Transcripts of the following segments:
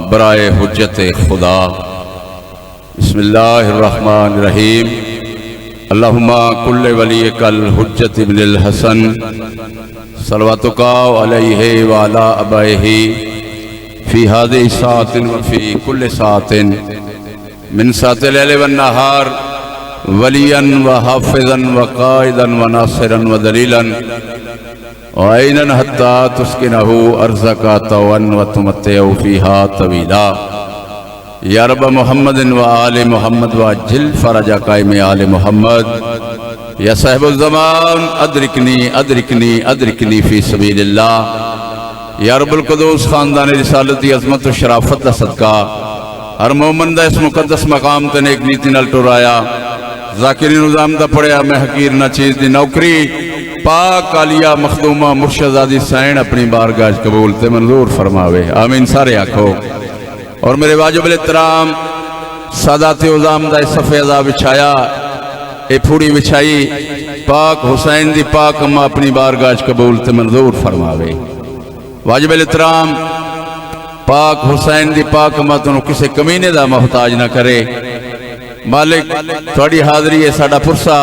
बराए हुज्जत खुदा। बिस्मिल्लाहिर्रहमानिर्रहीम। अल्लाहुम्मा कुल्ले वली कल हुज्जत इब्नुल हसन सलवातुका अलैहि व अला अबैहि फी हादिहि सातिन व फी कुल्li सातिन मिन सातिल लैल वन नहार वलियन व हाफिज़न व काइदन व नासिरन व दलीलन व ऐनन हत्ता तुस्किनहु अर्ज़का तवन व तुमत्तिउ फीहा तवीला। या रब मुहम्मदिन व आले मुहम्मद व अज्जिल फरजा कायम आले मुहम्मद। या साहिबुल ज़मान अदरिकनी अदरिकनी अदरिकनी फी सबीलिल्लाह। या रब्बुल क़ुद्दूस ख़ानदान रिसालती अज़मत व शराफत दा सदका हर मोमन दा इस मुक़द्दस मकाम ते नेक नीति नाल टुराया। ज़ाकिरीन उज़ाम दा पढ़िया मैं हकीर ना चीज़ दी नौकरी पाक आलिया मखदूमा मुर्शदादी सैन अपनी बारगाह कबूल ते मंजूर फरमावे। आमीन सारे आखो। और मेरे वाजिब एहतराम सादाते उज़ाम दा सफ़ेदा बिछाया ए फूड़ी बिछाई पाक हुसैन दी पाक अम्मा अपनी बारगाह कबूल ते मंजूर फरमावे। वाजिब एहतराम पाक हुसैन दी पाक अम्मा तुहानू किसी कमीने दा मोहताज ना करे। मालिक थोड़ी हाज़री है साडा पुरसा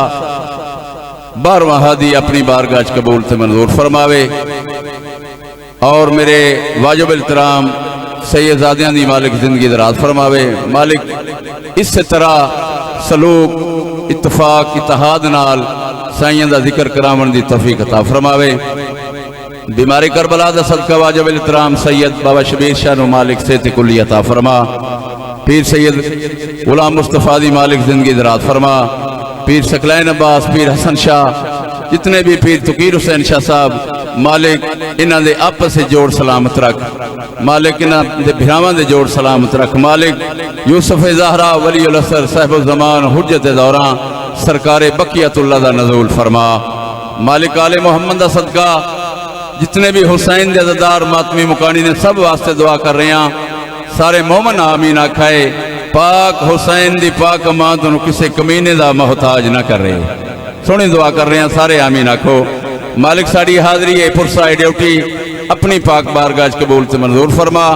12वां हादी अपनी बारगाह कबूल ते मंजूर फरमावे। और मेरे वाजिब एहतराम सैयदादियां दी मालिक जिंदगी दराज फरमावे। मालिक इस तरह सलूक इत्तफाक इत्तेहाद नाल साईं दा जिक्र करावन दी तौफीक अता फरमावे। बीमारी करबला दा सदका वाजिब एहतराम सैयद बाबा शबीर शाह नु मालिक सेहत कुल्ली अता फरमा। पीर सैयद गुलाम मुस्तफ़ा दी मालिक जिंदगी दराज फरमा। पीर सकलैन अब्बास पीर हसन शाह जितने भी पीर तकीर हुसैन शाह साहब मालिक इन्हां दे आपस से जोड़ सलामत रख। मालिक इन्हां दे भिरावां दे जोड़ सलामत रख। मालिक यूसुफ ज़हरा वली उल असर साहिबुल ज़मान हुज्जत दौरां सरकारे बकियतुल्लाह दा नज़ूल फरमा। मालिक आले मोहम्मद दा सदका जितने भी हुसैन दे अज़ादार मातमी मुकानी ने सब वास्ते दुआ कर रहे हैं। सारे मोमन आमीन आखाए। पाक हुसैन दी पाक मां तुहानू किसी कमीने दा मोहताज ना कर रहे। सोहनी दुआ कर रहे हैं सारे आमीन आखो। मालिक साड़ी हाज़री है पुरसा ड्यूटी अपनी पाक बारगाह कबूल से मंजूर फरमा।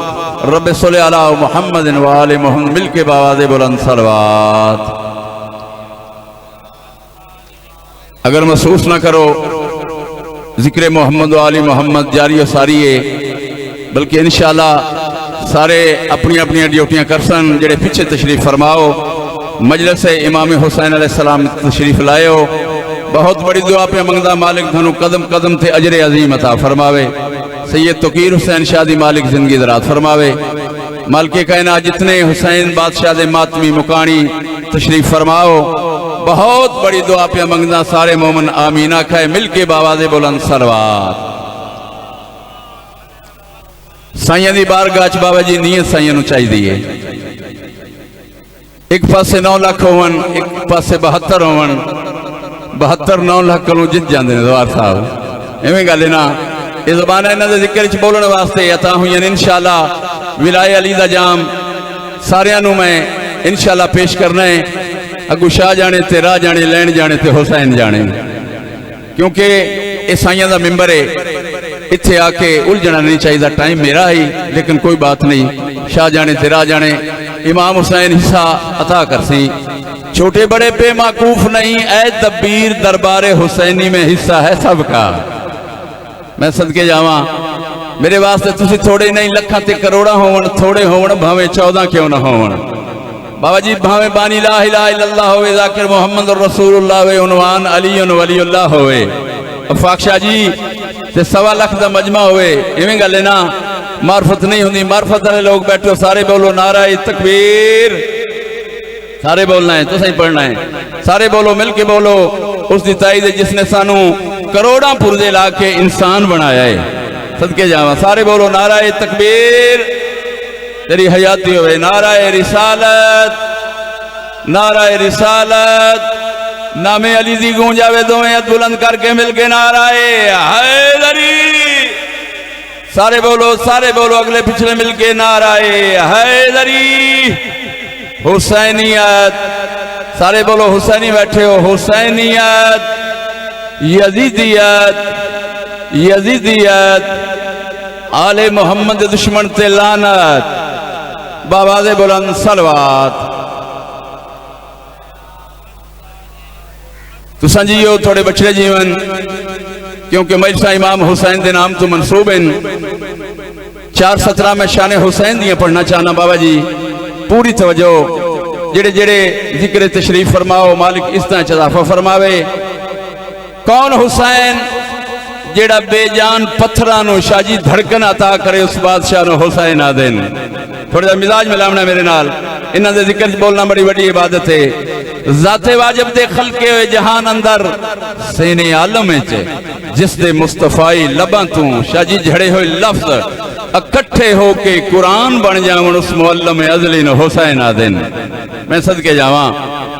रब्बे सल्ले अला मुहम्मद व आले मुहम्मद मिल के बावाज़े बुलंद सलवात। अगर महसूस ना करो जिक्र मोहम्मद व आले मोहम्मद जारी और सारी है बल्कि इंशाअल्लाह सारे अपनी अपनी ड्यूटियां करसन। जेड़े पीछे तशरीफ फरमाओ मजलिस इमाम हुसैन अलैहिस्सलाम तशरीफ लाए। बहुत बड़ी दुआ पे मंगदा मालिक थानू कदम कदम थे अजरे अजीम अता फरमावे। सैयद तकीर हुसैन शाह दी मालिक जिंदगी दराज फरमावे। मालिक कायनात जितने हुसैन बादशाह दे मातमी मुकानी तशरीफ फरमाओ बहुत बड़ी दुआ पे मंगदा सारे मोमन आमीना खाए मिल के बावाज़े बुलंद सलवात। साइयां दी बारगाह च बाबा जी नीयत साइयां नू चाहिए। एक पासे 9 लाख होवन एक पासे 72 होवन 72 9 लाख को जित जाते हैं दरबार साहब। इवें गल है ना। ये ज़बान इन्हां दे जिक्र च बोलने वास्ते अता हुई इंशाअल्लाह। विलाए अली दा जाम सारियां नू मैं इंशाअल्लाह पेश करना है। अगू शाह जाने ते राह जाने लैन जाने ते हुसैन जाने क्योंकि ये साइयां दा मिंबर है। इत्थे आके उलझना नहीं चाहिए। टाइम मेरा ही लेकिन कोई बात नहीं। शाह जाने ते राह जाने इमाम हुसैन हिस्सा अता कर सी। छोटे बड़े पे माकूफ नहीं ऐ दबीर दरबारे हुसैनी में हिस्सा है सबका। मैं सदके जावा मेरे वास्ते तुसी थोड़े नहीं लखा ते करोड़ा होवन थोड़े होवन भावे 14 क्यों ना होवन। बाबा जी भावे बानी ला इलाहा इल्लल्लाह होवे ज़ाकिर मुहम्मद रसूलुल्लाह वे उनवान अली वलीउल्लाह होवे अफाक शाह जी ते 1.25 लाख दा मजमा होवे। इवें गल है ना। मार्फत नहीं होंदी। मार्फत वाले लोग बैठो सारे बोलो नाराए तकबीर। सारे बोलना है तो सही पढ़ना है। सारे बोलो मिलके बोलो उस दी ताईद जिसने सानू करोड़ा पुरजे ला के इंसान बनाया है। सदके जावा सारे बोलो नाराए तकबीर। तेरी हयाती होवे नाराए रिसालत नाराए रिसालत नामे अली दी गूंज आवे दोवें हाथ बुलंद करके मिलके नाराए हैदरी। सारे बोलो अगले पिछले मिलके नाराए हैदरी। हुसैनियत सारे बोलो हुसैनी बैठे हो। हुसैनियत यजीदियत यजीदियत आले मोहम्मद दुश्मन ते लानत बावाज़े बुलंद सलवात। तुसां जियो थोड़े बछड़े जीवन, क्योंकि मजसा इमाम हुसैन के नाम तो मनसूब हैं। 4:17 में शान हुसैन दियाँ पढ़ना चाहना बाबा जी, पूरी तवज्जो। जेड़े जेड़े जिक्र तशरीफ फरमाओ, मालिक इस तरह इजाफा फरमावे। कौन हुसैन जेड़ा बेजान पत्थरां शाजी धड़कन अता करे, उस बादशाह नो हुसैन आदन। थोड़ा मिजाज मिलावना मेरे नाल, इन्हां दे जिक्र बोलना बड़ी बड़ी इबादत है। जाते वाजिब दे खलके हुए जहान अंदर सीने आलम जिस दे मुस्तफाई लबां तू शाजी झड़े हुए लफ्ज इकट्ठे होके कुरान बन जावन, उस मुअल्लम अज़ली नो हुसैन आदन। मैं सदके जावा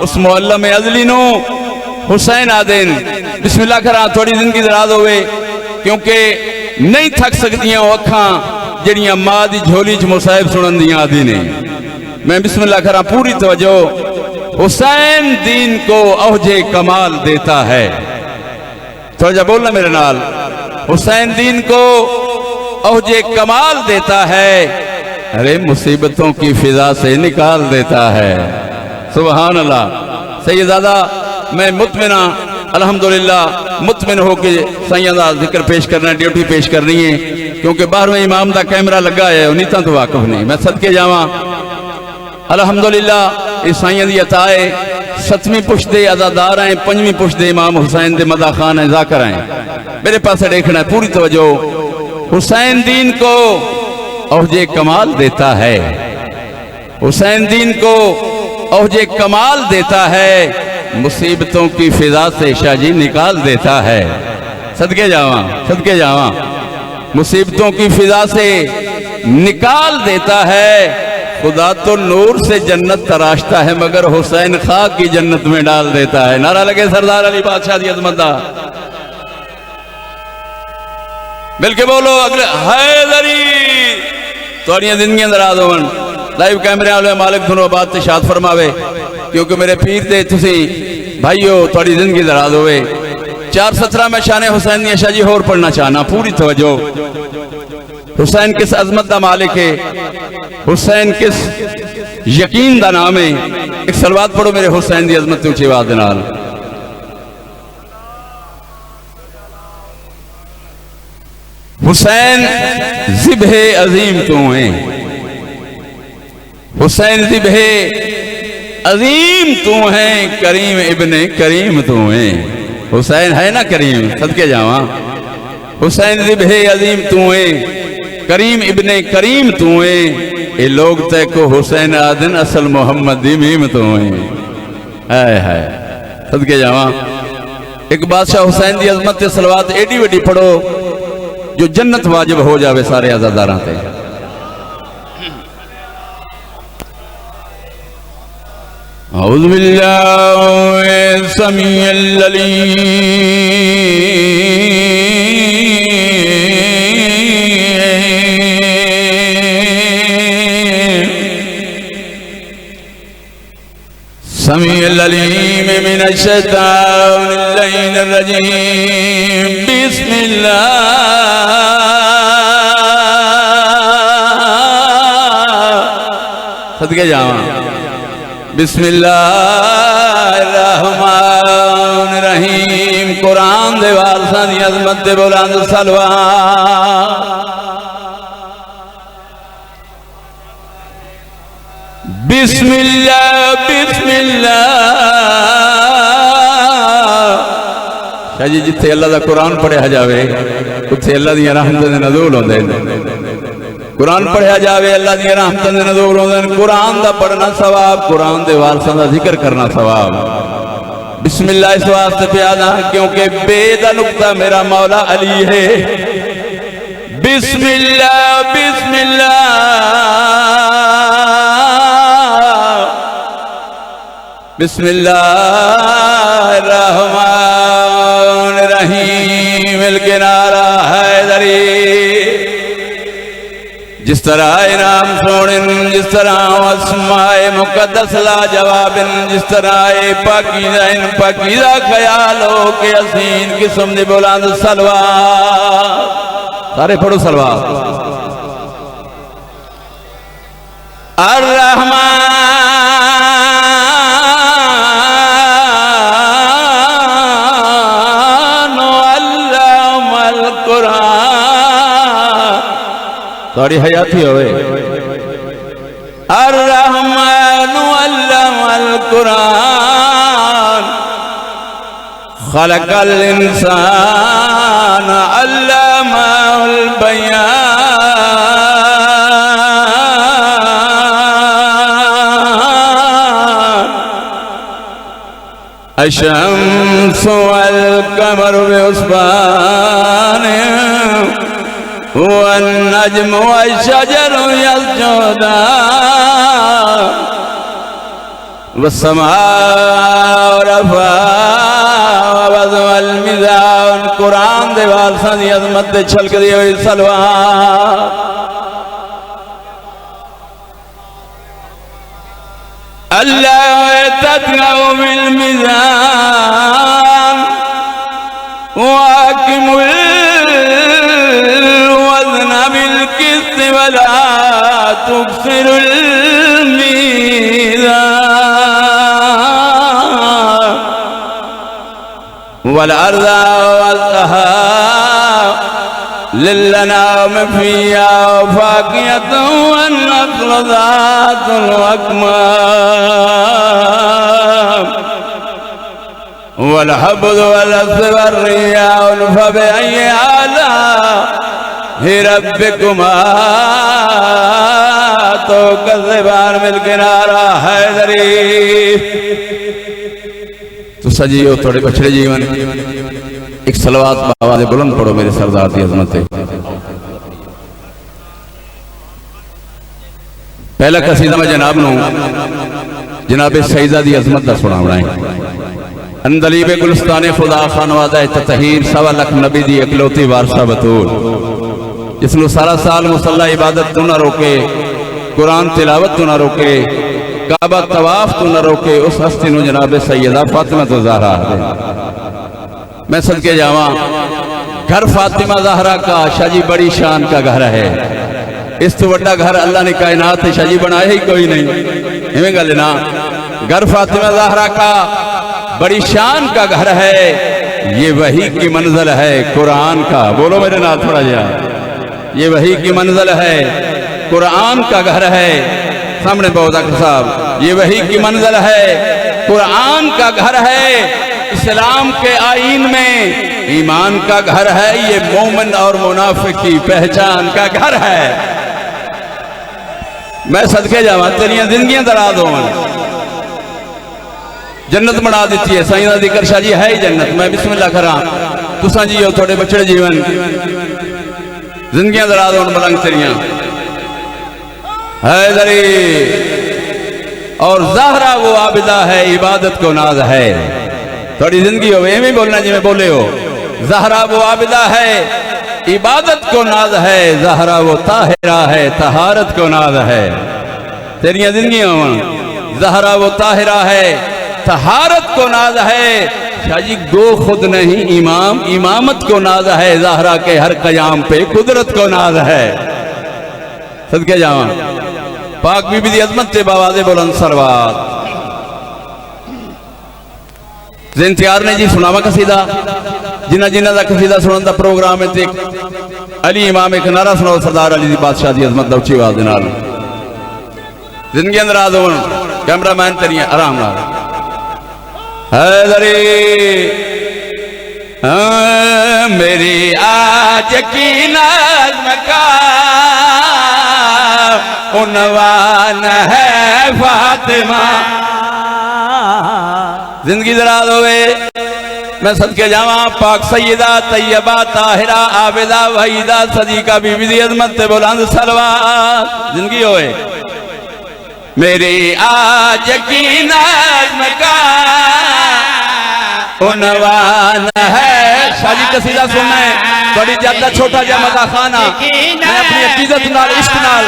उस मुअल्लम अज़ली नो हुसैन आदन। बिस्मिल्लाह करा, थोड़ी जिंदगी दराज होवे, क्योंकि नहीं थक सकदियां वो अखां जड़ियां मां दी झोली च मुसाहिब सुनन दियां आदि ने। मैं बिस्मिल्लाह करा, पूरी तवज्जो। हुसैन दीन को औजे कमाल देता है। थोड़ा जा बोलना मेरे नाल। हुसैन दीन को औजे कमाल देता है, अरे मुसीबतों की फिजा से निकाल देता है। सुभान अल्लाह। सैयदादा मैं मुतमिना अल्हम्दुलिल्लाह मुतमिन होके सैयदा जिक्र पेश करना, ड्यूटी पेश करनी है, क्योंकि 12वें इमाम का कैमरा लगा है, नीता तो वाकफ नहीं। मैं सदके जावा अल्हम्दुलिल्लाह। इस साइयां दी अता है। 7वीं पुश्ते अज़ादार हैं, 5वीं पुश्ते इमाम हुसैन दे मदा खान है, जाकर हैं। मेरे पास देखना है, पूरी तवज्जो। हुसैन दीन को औजे कमाल देता है, हुसैन दीन को औजे कमाल देता है, मुसीबतों की फिजा से शाजी निकाल देता है। सदके जावा, सदके जावा। मुसीबतों की फिजा से निकाल देता है। खुदा तो नूर से जन्नत तराशता है, मगर हुसैन खाक की जन्नत में डाल देता है। नारा लगे सरदार अली बादशाह दी अजमत दा। मिलके बोलो अगले हैदरी। थोड़ियां जिंदगियां दराज होवन। लाइव कैमरे वाले मालिक थोड़ा बात ते शाद फरमावे, क्योंकि मेरे पीर दे तुसी भाइयों थोड़ी जिंदगी दराज होवे। 4:17 में शान हुसैन दी शाजी होर पढ़ना चाहना, पूरी तवज्जो। हुसैन किस अजमत का मालिक है, हुसैन किस यकीन का नाम है। एक सलवात पढ़ो मेरे हुसैन की अजमत ऊंची आवाज नाल। हुसैन ज़िब्हे अजीम तू है, हुसैन ज़िब्हे अजीम तू है, करीम इब्ने करीम तू है। हुसैन है ना करीम, सदके जावा। हुसैन ज़िब्हे अजीम तू है, करीम इब्ने करीम तू है। ये लोग तय को हुसैन आदन, असल मोहम्मद दी मीम तू है। सदके जावा। एक बादशाह हुसैन की अजमत ते सलवात एडी वड्डी पढ़ो जो जन्नत वाजिब हो जावे सारे अज़ादारां ते। औज़ु बिल्लाहि समीउल अलीम समीउल अलीम मिनश शैतानिर रजीम। बिस्मिल्लाह सदके जावा। बिस्मिल्लाहिर्रहमानिर्रहीम। कुरान दे वारसां दी अज़मत दे बुलंद सलवात। बिस्मिल्लाह बिस्मिल्लाह। शाजी जिथे अल्लाह दा कुरान पढ़िया जावे, उत्थे अल्लाह दी रहमत दे नज़ूल होंदे ने। कुरान पढ़िया जावे, अल्लाह दी रहमत दे नज़ूल होंदे ने। कुरान दा पढ़ना सवाब, कुरान दे वारसां दा जिक्र करना सवाब। बिस्मिल्लाह इस वास्ते प्यादा क्योंकि बेदा नुक्ता मेरा मौला अली है। बिस्मिल्लाह बिस्मिल्लाह बिस्मिल्लाहिर्रहमानिर्रहीम। मिलके नारा हैदरी। जिस तरह इनाम सोने, जिस तरह अस्माए मुकद्दस ला जवाबिन, जिस तरह पाकीज़ा इन पाकीज़ा ख्यालों के हसीन किस्म दे बुलंद सलवात। सारे पढ़ो सलवात। अर्रहमान अल्लामल कुरान थोड़ी हयाती होवे अर्रहमान अल्लामल कुरान खलकल इंसान अल्लामल बयान अशम्सु वल कमरु बिहुस्बान वन नज्मु वश्शजरु यस्जुदान वस्समाउ रफ़अहा ववज़अल मीज़ान कुरान दे वारसां दी अज़मत ते छलक दी होई सलवात अल्लाह ततगौ बिल मीज़ान वअक़िमुल वज़न बिल क़िस्त वला तुख़सिरुल मीज़ान वल अर्ज़ वज़अहा लिल्अनाम फ़ीहा फ़ाकिहतुन वन्नख़्लु ज़ातुल अकमाम वल हब्बु वल अस्वार फ़बिअय्यि आलाइ रब्बिकुमा तुकज़्ज़िबान मिल किनारा हैदरी तो सजियो थोड़े बछड़े जीवन एक सलवात आवाज़ बुलंद पढ़ो मेरे सरदार की अजमत है। पहला कसीदा मैं जनाब नू जनाब सईदा दी अजमत का सुनावना है। अंदलीबे गुलस्ताने खुदा खानवादा ततहीर सवा लख नबी दी इकलौती वारसा बतूल जिसनों सारा साल मुसल्ला इबादत तो ना रोके कुरान तिलावत तो ना रोके काबा तवाफ तो न रोके उस हस्ती नु जनाब सैयदा फातिमा तो ज़हरा मैं सदके जावा घर फातिमा ज़हरा का शाजी बड़ी शान का घर है। इस तो बड़ा घर अल्लाह ने कायनात से शाजी बनाया ही कोई नहीं इवें गल ना घर फातिमा ज़हरा का बड़ी शान का घर है। ये वही की मंजिल है कुरान का बोलो मेरे नाथ थोड़ा जा ये वही की मंजिल है कुरान का घर है। सामने बहुत साहब ये वही की मंजिल है कुरान का घर है। इस्लाम के आईन में ईमान का घर है। ये मोमिन और मुनाफिक की पहचान का घर है। मैं सदके जावा तेरिया जिंदगियां दराज हो जन्नत बना दी है साईं दा जिक्र शाह जी है ही जन्नत। मैं बिस्मिल्लाह करा तुसा जियो थोड़े बछड़े जीवन जिंदगियां दराज हो मलंग तेरिया हैदरी और ज़हरा वो आबिदा है इबादत को नाज है। थोड़ी जिंदगी हो एवं बोलना जिमें बोले हो ज़हरा वो आबिदा है इबादत को नाज है। ज़हरा वो ताहिरा है तहारत को नाज है। तेरिया जिंदगी हो ज़हरा वो ताहिरा है तहारत को नाज है। शाजी गो खुद नहीं इमाम इमामत को नाज है। ज़हरा के हर कयाम पे कुदरत को नाज है। सदके जावा पाक बीबी दी अजमत ते बावाज़े बुलंद सरवात ज़िन तैयार ने जी सुनावा कसीदा जिन्ना जिन्ना दा कसीदा सुनन दा प्रोग्राम है। अली इमाम एक नारा सुनाओ सरदार अली दी बादशाह दी अजमत दा उच्ची आवाज़ दे नाल जिंदगी अंदर आ दोन कैमरामैन तेरिया आराम नाल हैदरी मेरी आज की नज़्म का उन्वान है फातिमा। जिंदगी दराज होवे मैं सदके जावा पाक सैयदा तैयबा ताहिरा आबिदा वहीदा सदीका बीबी दी अजमत ते बुलंद सलवात जिंदगी होवे मेरी आज की नज़्म का उन्वान है। शाजी कसीदा सुनना है बड़ी ज्यादा छोटा जा मजा खाना मैं अपनी अकीदत नाल इश्क नाल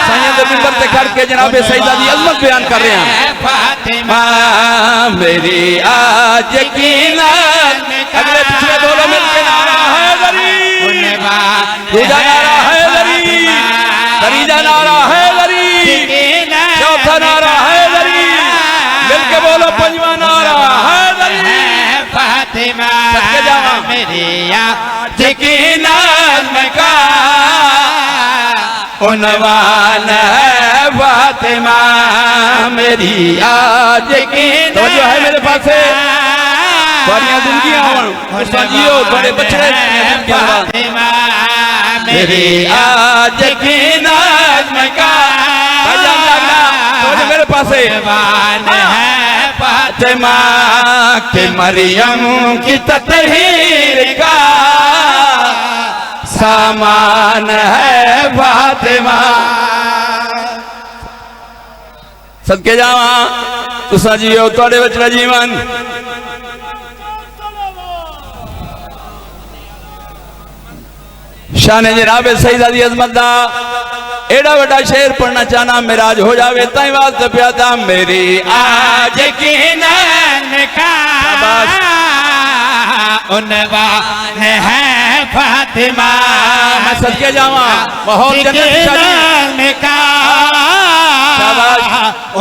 साईं दे मिंबर ते खड़ के जनाब सईदा दी अजमत बयान कर रहे हैं। फातिमा मेरी आज की नज़्म अगले पिछले बोलो मिलके नारा है दरी दूजा नारा है दरी तरीजा नारा है दरी मेरी आज की नज़्म का उन्वान है फातिमा मेरी आज की तो जो है मेरे पास है बड़िया जिंदगी जियो बड़े बछड़े फातिमा मेरी आज की नज़्म का तो मेरे पास है उन्वान है फातिमा के मरियम की ततहीर का सामान है फातिमा। सदके जावा तुसा जियो तोड़े बचड़ा जीवन शान जनाब सईदा दी अजमत दा एड़ा बड़ा शेर पढ़ना चाहना मेराज हो जावे ताई वास्ते प्यादा मेरी आज की नज़्म का उन्वान है फातिमा मैं सदके जावा माहौल नज़्म का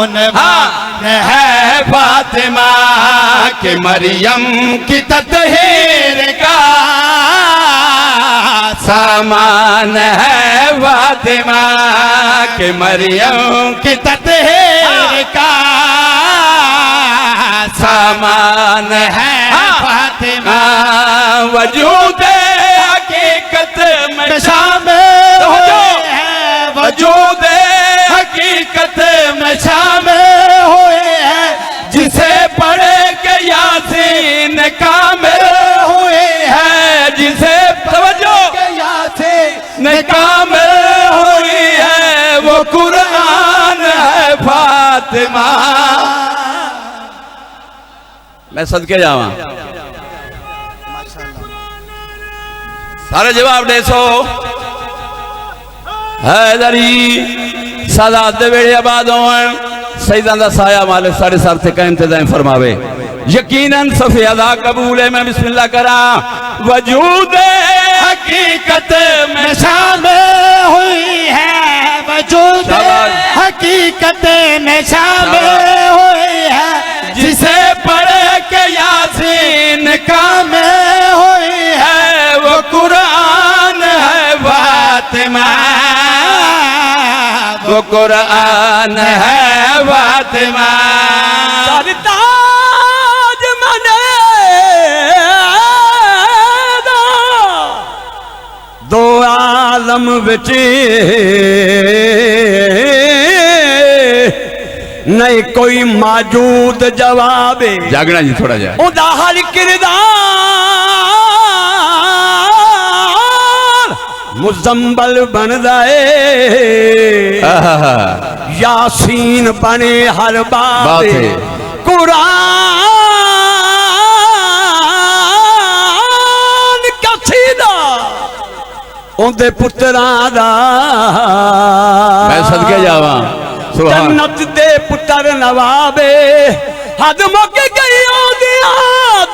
उन्वान है फातिमा के मरियम की ततहीर का सामान है फातिमा के मरियम की ततहीर का सामान है फातिमा वजूद हकीकत में शामिल है वजूद हकीकत में शामिल हुए हैं जिसे पढ़े के यासीन कामिल हुए हैं जिसे तवज्जो ने कामिल हुई है वो कुरान है फातिमा। मैं सदके जावा सारे जवाब दे सो हैदरी सादात दे वेड़े आबाद होवन सईदां दा साया मालिक साढ़े सर ते कायम ते दायम फरमावे यकीनन सफ़े अदा कबूल है। मैं बिस्मिल्लाह करा वजूद हकीकत में शामिल हुई है वजूद हकीकत में शामिल हुई है जिसे पढ़ के यासीन कामिल हुई है वो कुरान है फातिमा वो कुरान है फातिमा। दो आलम विच नहीं कोई मौजूद जवाब जागना जी थोड़ा जा उदा हर किरदार मुजम्बल बन जाए यासीन बने हर बात कुरान उनके पुत्रां दा मैं सदके जावा जन्नत दे पुत्र नवाबे हद मुक गई ओदियां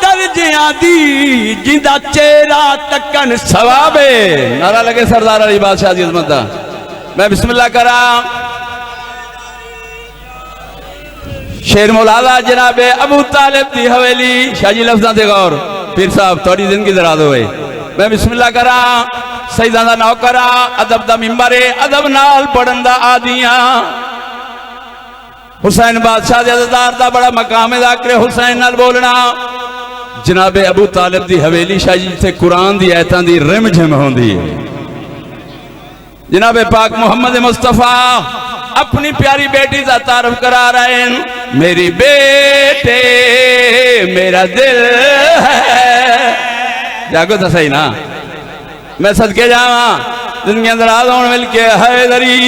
दर्जियां दी जिंदा चेहरा तकन सवाबे। नारा लगे सरदार अली बादशाह दी अजमत दा। मैं बिस्मिल्लाह करा शेर मौलाना जनाबे अबू तालिब दी हवेली शाजी लफ्जां ते गौर पीर साहब थोड़ी जिंदगी दराज होए। मैं बिस्मिल्लाह करा सईदां दा नौकरा अदब दा मिंबरे अदब नाल पढ़न दा आदियां हुसैन बादशाह दे अज़दार दा बड़ा मकाम है ज़ाकिर हुसैन नाल बोलना जनाबे अबू तालिब दी हवेली शाह जिथे कुरान दी आयतां दी रिम झिम होंदी है। जनाबे पाक मोहम्मद मुस्तफा अपनी प्यारी बेटी का तारुफ करा रहे हैं मेरी बेटे मेरा दिल है जागो तो सही ना। मैं सदके जावा दुनिया दराज होने मिल के हैदरी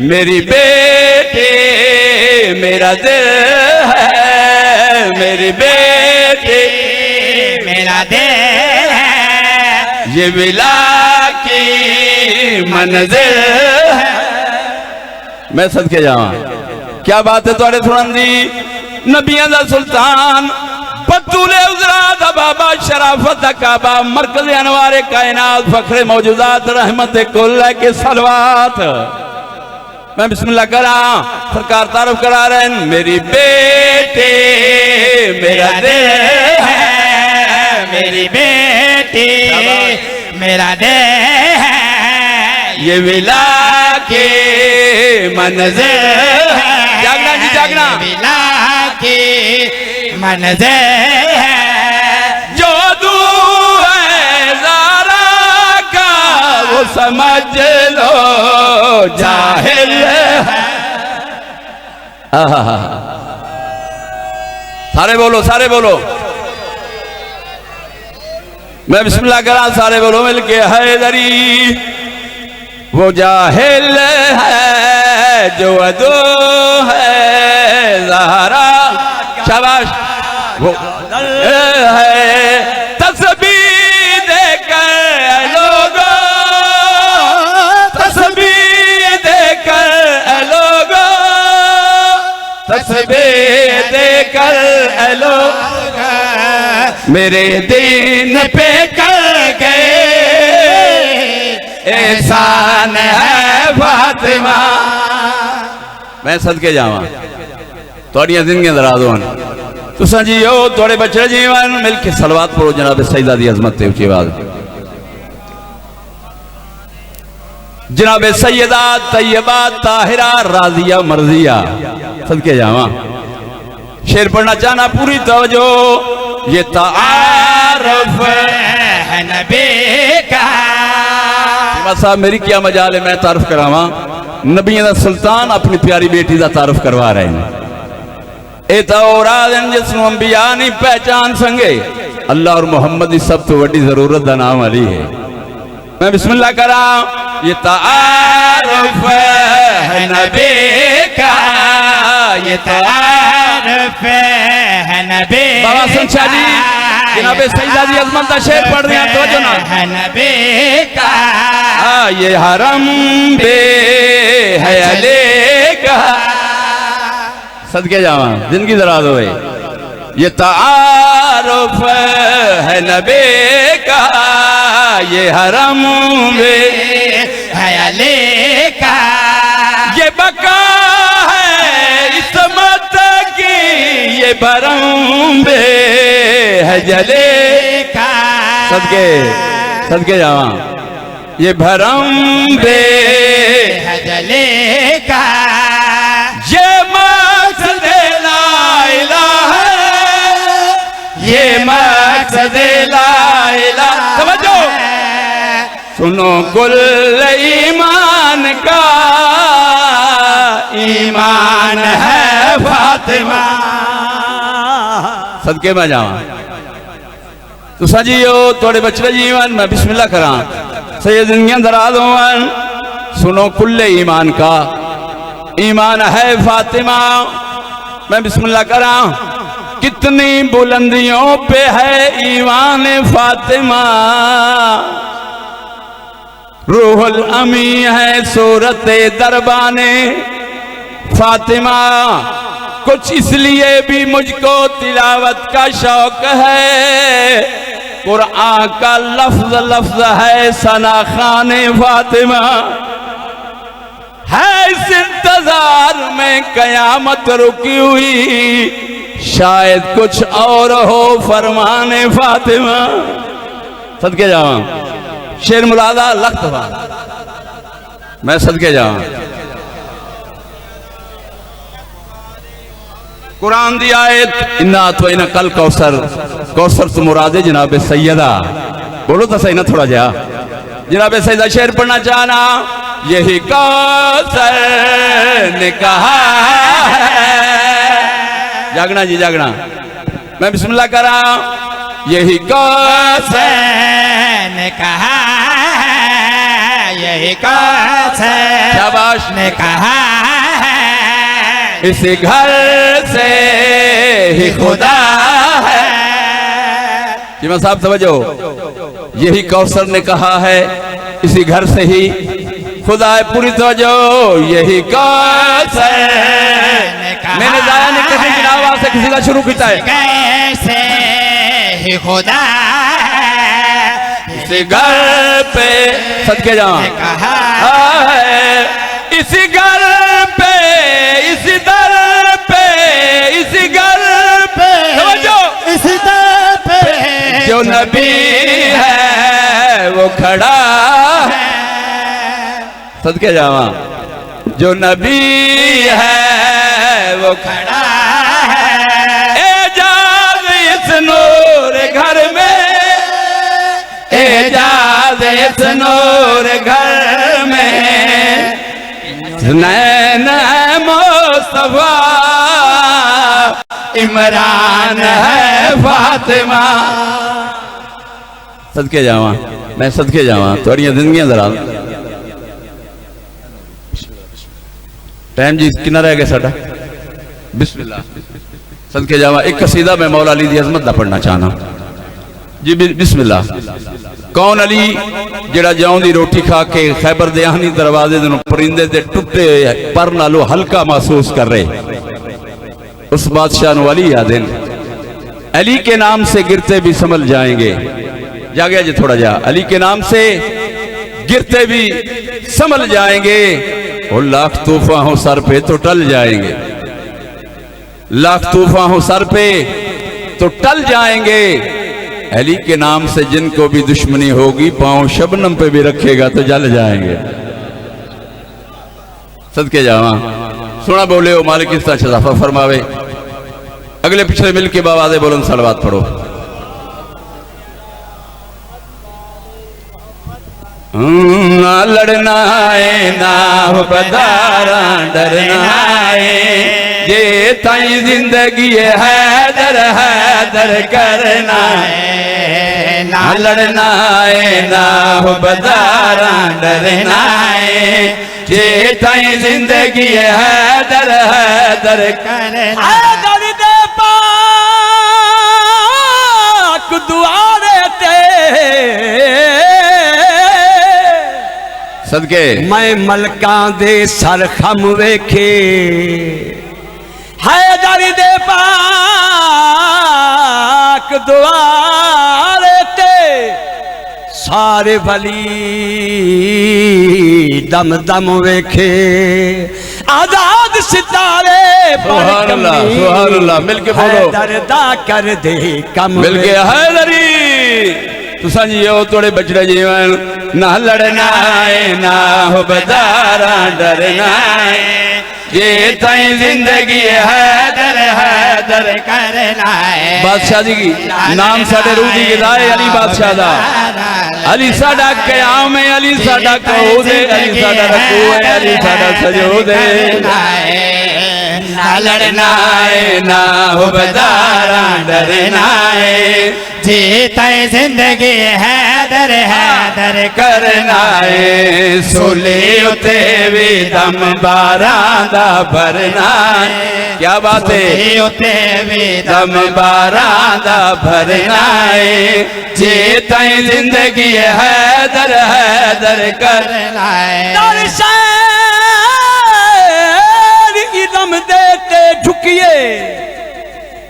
मेरी बेटे मेरा दिल है मेरी बेटे मेरा दिल है ये विला की मंजिल है। मैं सदके जावा क्या बात है थोड़े सुनंदी नबियां दा सुल्तान बतूले उजरा दा बाबा शराफत दा काबा मरकज़ अनवार कायनात फखरे मौजूदात रहमत कुल के सलवात। मैं बिस्मिल्लाह करा सरकार तारुफ करा रहे मेरी बेटे मेरा दिल है मेरी बेटी मेरा देह है, ये विला के मंज़िल है। जागना जी जागना। विला की मंज़िल है, जो दूर है ज़ारा का वो समझ लो जाहिल है। आहा, सारे बोलो सारे बोलो। मैं बिस्मिल्लाह करा, सारे बोलो मिलके। हैदरी वो जाहिल है जो अदो है ज़हरा, शाबाश। वो है तस्बीह देकर लोगो, तस्बीह देकर लोगो, तस्बीह देकर लोगो मेरे दीन पे कर गए, एहसान है फातिमा। मैं सदके जावा थोड़ियां जिंदगियां दराज होन, तुसा जियो थोड़े बच्चे जीवन मिलके सलवात पढ़ो जनाब सईदा दी अजमत ते उची आवाज। जनाब सैयदा तैयबा ताहिरा राजिया मर्जिया, सदके जावा। शेर पढ़ना चाहना पूरी तवज्जो। ये तारुफ है नबी का। साहब मेरी क्या मजाल है, मैं तारुफ करावा। नबियों का सुल्तान अपनी प्यारी बेटी का तारुफ करवा रहे हैं। ये तो औलाद है जिसनों अंबिया नहीं पहचान संगे। अल्लाह और मोहम्मद की सब तो बड़ी जरूरत का नाम अली है। मैं बिस्मिल्लाह करा। ये तारुफ है नबी का, ये तारुफ है नबी बाबा सुनशाह जी जनाब सईदा दी अजमत का शेर पढ़ रहे हैं, तो ना है नबी का। ये हरम बे है अली का, सदके जावा जिंदगी दराज होए। ये तारुफ है नबी का, ये हरम बे है अली का। ये बका है इस्मत की, ये भरम बे है जले का। सदके सदके जावा। ये भरम बे है जले का। ये मकसद ला इलाहा है, ये मकसद ला इलाहा। समझो सुनो कुल ईमान का, ईमान है फातिमा। सदके में जावा। तो सजियो थोड़े बच्चे जीवन मैं बिस्मिल्लाह करा। सही जिंदगियां दराज होवन। सुनो कुल्ले ईमान का, ईमान है फातिमा। मैं बिस्मिल्लाह करा। कितनी बुलंदियों पे है ईमान फातिमा। रूहुल अमी है सूरत दरबाने फातिमा। कुछ इसलिए भी मुझको तिलावत का शौक है, कुरान का लफ्ज लफ्ज है सना खाने फातिमा। है इस इंतजार में कयामत रुकी हुई, शायद कुछ और हो फरमाने फातिमा। सदके जावा। शेर मुलादा लख्तवा। मैं सदके जावा। कुरान दी आयत इन्ना तो इन्ना कल कौसर, कौसर तो मुरादे जनाब सैयदा। बोलो तो सही ना थोड़ा जा। जनाब सैयदा शेर पढ़ना चाहना। यही कौसर ने कहा है। जागना जी जागना। मैं बिस्मिल्लाह करा। यही कौसर ने कहा है, यही कौसर शाबाश ने कहा है। इस घर से ही खुदा है। जीमा साहब समझो। यही कौसर ने कहा है, इसी घर से ही खुदा है। पूरी तवज्जो। यही कौसर मैंने जाया नहीं किसी की आवाज से किसी का शुरू किया है। कैसे ही खुदा है, इसी घर पे सदके जावा कहा है। इसी घर पे, इसी दर पे, इसी घर पे समझो। इसी दर पे जो नबी नबी है वो खड़ा है, सदके जावा, जो नबी है वो खड़ा है। एजाज इस नूर घर में, एजाज इस नूर घर में, नैन मुस्तफा इमरान है फातिमा। सदके जावा, मैं सदके जावा, थोड़ियां जिंदगियां जरा टाइम जी कितना रह गया साडा, बिस्मिल्लाह। सदके जावा, एक कसीदा मैं मौला अली दी अजमत दा पढ़ना चाहना जी, बिस्मिल्लाह। कौन अली जेड़ा जौं दी रोटी खा के खैबर दयानी दरवाजे दे परिंदे दे टुटे पर नालों हल्का महसूस कर रहे, उस बादशाह नु अली याद है। अली के नाम से गिरते भी संभल जाएंगे, जागे जी थोड़ा जा, अली के नाम से गिरते भी संभल जाएंगे, और लाख तूफान हो सर पे तो टल जाएंगे, लाख तूफान हो सर पे तो टल जाएंगे। अली के नाम से जिनको भी दुश्मनी होगी पांव शबनम पे भी रखेगा तो जल जाएंगे। सदके जावा, सुना बोले हो मालिक इस तरह शराफा फरमावे। अगले पिछले मिल के बाबा दे बोलन सलवात पढ़ो। ना लड़ना है ना बदारा डरना है, ये ताई जिंदगी है दर करना है। ना लड़ना है ना बदारा डरना है, ये ताई जिंदगी है दर करना है। दे पाक दुआरे ते सदके मैं मलका दे सर खम वेखे, हैदर दे पाक दुआरे ते सारे वली दम दम वेखे। आजाद सितारे सुभान अल्लाह, सुभान अल्लाह, मिलके बोलो, दर्दा कर दे कम मिलके हैदरी तुसा जी हो थोड़े बचड़े जीवन। ना लड़ना है ना हो बदारा डरना है, ये ताई जिंदगी है दर करना है। बादशाह जी की नाम साडे रूह दी गिदाए अली बादशाह दा। अली साडा क़याम है, अली साडा कऊद है, अली साडा रकू है, अली साडा सजूद है। ना लड़ना है ना हो बदारा डरना है, जीता जिंदगी है दर करना है। सोले उते भी दम बारां दा भरना है, क्या बात है, उते भी दम बारां दा भरना है, जीता जिंदगी है दर करना है। इल्म देते झुकिए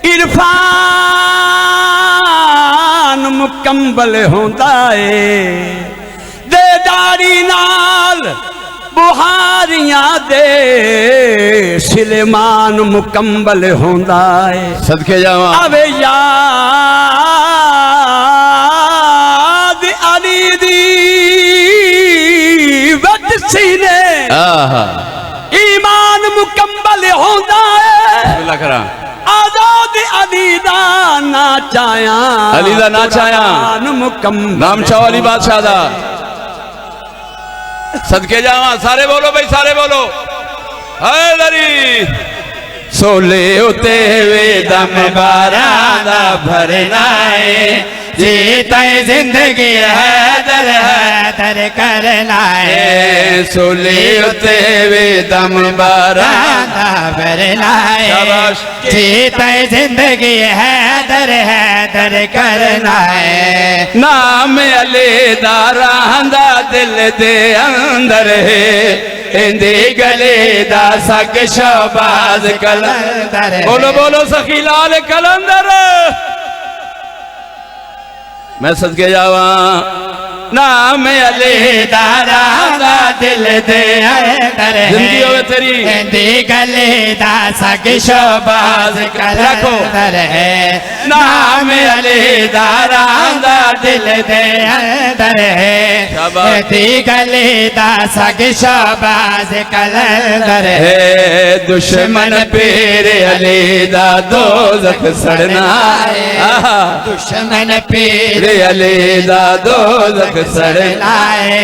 इरफान मुकम्मल होंदा है, देदारी नाल बुहारियां दे सिलेमान मुकम्मल होंदा है। सदके जावा, अवे याद अली दी वट सीने ईमान मुकम्मल होंदा है। आजाद अली दा ना चाया, अली दा ना चाया, मुकम्मल नाम चाहो अली बादशाह दा। सदके जावा, सारे बोलो भाई, सारे बोलो। हैदरी सोले उते वे दम बारां दा भरना है, जीता जिंदगी है दर करना है। सोले उते वे दम बारां दा भरना है, जीता जिंदगी है दर करना है। नाम अले दा रहंदा दिल दे अंदर है, इंदी गले दा सक शहबाज कलंदर। बोलो बोलो सखी लाल कलंदर। मैं सदके जावा, नाम अली दारा दा दिल दे अंदर है जिंदगी होवे तेरी दी गले दा सग शोबाज रखो। कलंदर है नाम अली दारा दा दिल दे अंदर है शाबाश। दी गले दा सग शोबाज कलंदर है है दुश्मन पीर अली दा दोज़ख सड़ना आहा। दुश्मन पीर पीर अली दा दोज़ख सड़ना लाए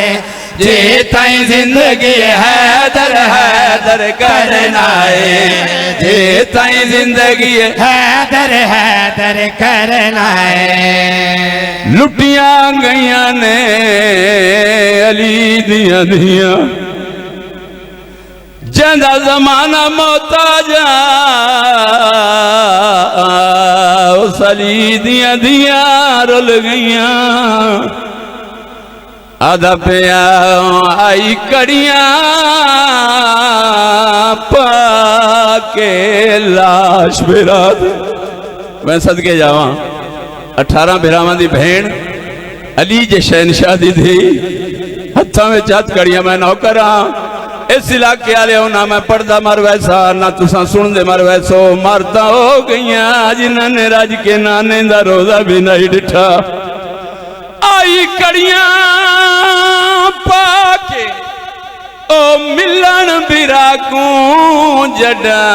जे ताई जिंदगी हैदर हैदर करना है जे ताई जिंदगी हैदर हैदर करना है लुटियां गईयां ने अली दियां दियां जंदा जमाना मोहताजा उस अली दियां दियां रुल गईयां आधा पिया आई कड़ियां पाके लाश बिरा मैं सदके जावा 18 बिरावां दी भेण अली जे शहनशाह दी थी हत्थां में हथ कड़ियां मैं नौकर हाँ इस इलाके वाले हो ना मैं पढ़दा मर वैसा ना तुसा सुनदे मर वैसो मरदा हो गईयां जिन्हां ने रज के नाने दा रोजा भी नहीं डिठा आई कड़ियां पाके ओ मिलन बिराकू जडा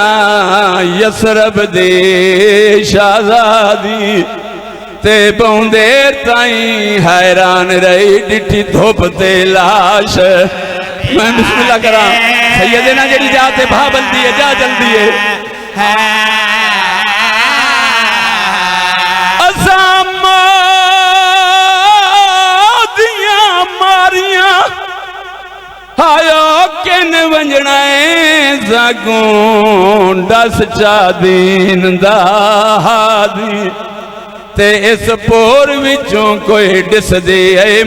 यसरब दे शाहजादी ते बहुदेर ताई हैरान रही डिठी धुप ते लाश मैं बिस्मिल्लाह करा सैयदना जेड़ी जाते भा बंदी है जा जल्दी है आयो किन वंजना जागूं दस चा दीन दादी ते इस पोर विचों कोई डिस दे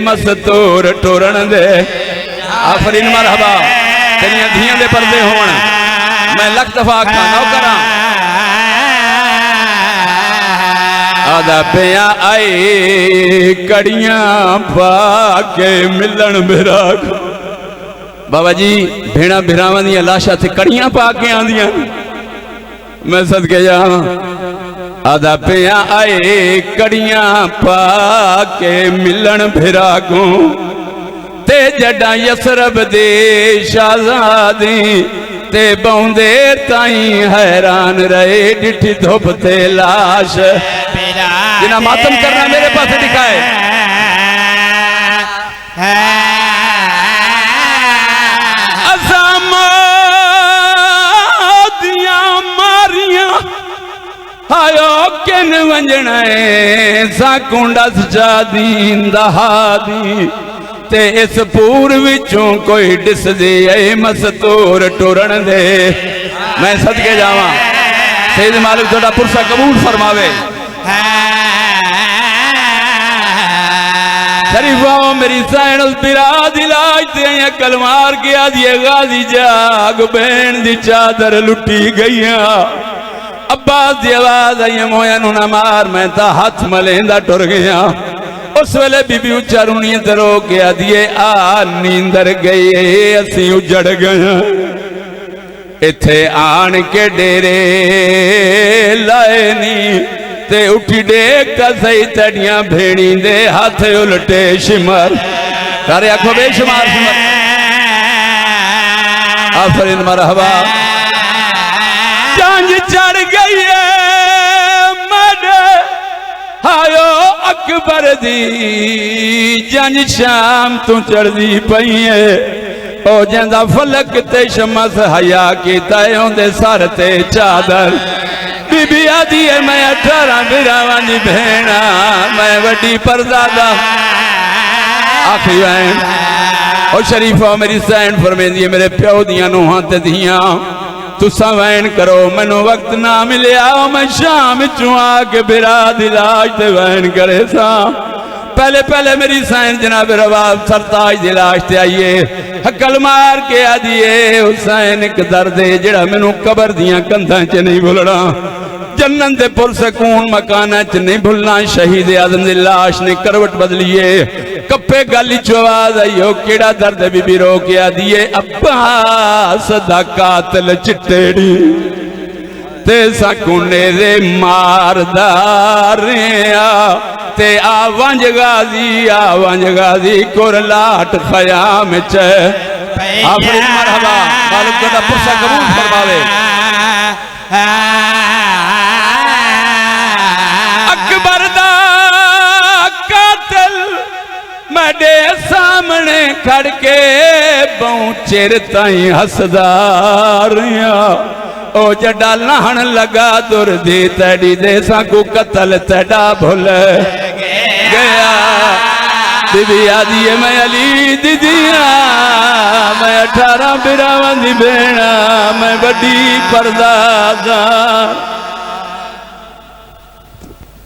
मस्तूर टुरन दे आफरीन मरहबा तेरियां धियां दे पर्दे होण मैं लख दफा आखा नौकरा आदा पिया आए कड़ियां पाके मिलन बिराक बाबा जी भेड़ा बिरावां दी लाशां ते कड़ियां पाके आंदियां मैं सदके जा आदा पिया आए कड़ियां पाके मिलन बिराकू ते जडा यसरब दे शाहजादी ते बहुदेर ताई हैरान रहे डिठी धुप ते लाश जिन्हें मातम करना मेरे पास दिखाए दिया मारिया आयो किन वंजना साकुंडा सचा दीन दहादी ते इस पूर विचों कोई डिस दे मस्तूर टुरन दे मैं सदके जावा सैयद मालिक थोड़ा पुरसा कबूल फरमावे शरीफा मेरी सैन बिराद इलाज ते अकल मार गया दिए गाजी जाग बहन दी चादर लुटी गईया अब्बास दी आवाज आई मोया नू ना मार मैं ता हाथ मलेंदा टुर गया उस वेले बीबी उच्चा रूनी ते रो गया दिए आ नींदर गई असी उजड़ गया इथे आन के डेरे लाए नी ते उठी देख ता सही तड़ियां भेड़ी दे हाथ उलटे शिमर सारे आखो बेशुमार शिमर आफरीन मरहबा जांज चढ़ गई है मड आयो अकबर दी जंज शाम तू चढ़दी पई है ओ जंदा फलक ते शमस हया कीता ओंदे सर ते चादर बीबी आदि है मैं 18 बिरावां दी भेणा मैं वड्डी परदादा आखी वैन ओ शरीफा मेरी सैन फरमेंदी है मेरे प्यो दियां नूहां ते धियां तुसा वैन करो मैनू वक्त ना मिलिया मैं शाम चू आके बिरा दिलाज ते वैन करे सा पहले पहले मेरी सैन जनाब रवाब सरताज दिलाज ते आइए हकल मार के आदिए हुसैन एक दर्द है जेड़ा मैनू कबर दियां कंधां च नहीं भुलना जन्नत दे पुरसकून मकाना च नहीं भूलना। शहीद आज़म दी लाश ने करवट बदलिए, कप्पे गली चो आवाज आई हो केड़ा दर्द बीबी रो के आदिए अब्बास दा कातिल चिट्टेड़ी ते सकुने रे मारदारिया ते आवंज गाजी कुरलाट खयाम च आफरी मरहबा मालिक दा पुरसा कबूल फरमावे। अकबर दा कातिल मेरे सामने खड़ के बहु चिर ताई हसदारिया ओ जडा लहन लगा दुर दी तड़ी दे साकू कतल तड़ा भूल गया। बीबी आदि मैं अली दीदिया मैं 18 बिरावां दी भेणा मैं बड़ी परदादा